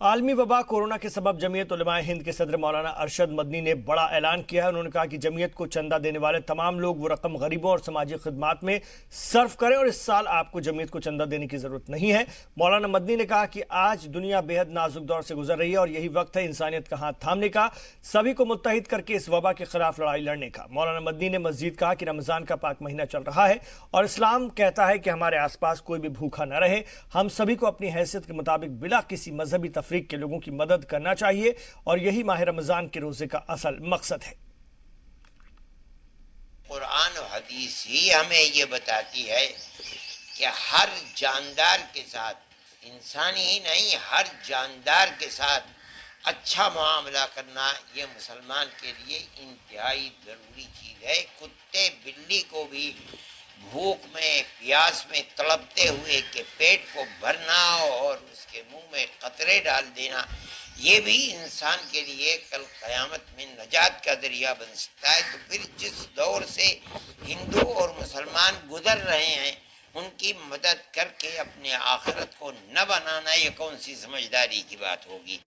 عالمی وبا کورونا کے سبب جمعیت علماء ہند کے صدر مولانا ارشد مدنی نے بڑا اعلان کیا ہے۔ انہوں نے کہا کہ جمعیت کو چندہ دینے والے تمام لوگ وہ رقم غریبوں اور سماجی خدمات میں صرف کریں، اور اس سال آپ کو جمعیت کو چندہ دینے کی ضرورت نہیں ہے۔ مولانا مدنی نے کہا کہ آج دنیا بے حد نازک دور سے گزر رہی ہے اور یہی وقت ہے انسانیت کا ہاتھ تھامنے کا، سبھی کو متحد کر کے اس وبا کے خلاف لڑائی لڑنے کا۔ مولانا مدنی نے مزید کہا کہ رمضان کا پاک مہینہ چل رہا ہے اور اسلام کہتا ہے کہ ہمارے آس پاس کوئی بھی بھوکا نہ رہے۔ ہم سبھی کو اپنی حیثیت کے مطابق بلا کسی مذہبی تفریق کے لوگوں کی مدد کرنا چاہیے، اور یہی ماہ رمضان کے روزے کا اصل مقصد ہے۔ قرآن و حدیث ہی ہمیں یہ بتاتی ہے کہ ہر جاندار کے ساتھ، انسانی ہی نہیں، ہر جاندار کے ساتھ اچھا معاملہ کرنا یہ مسلمان کے لیے انتہائی ضروری چیز ہے۔ کتے بلی کو بھی بھوک میں، پیاس میں تڑپتے ہوئے کہ پیٹ کو بھرنا اور اس کے منہ میں قطرے ڈال دینا، یہ بھی انسان کے لیے کل قیامت میں نجات کا ذریعہ بن سکتا ہے۔ تو پھر جس دور سے ہندو اور مسلمان گزر رہے ہیں، ان کی مدد کر کے اپنے آخرت کو نہ بنانا، یہ کون سی سمجھداری کی بات ہوگی؟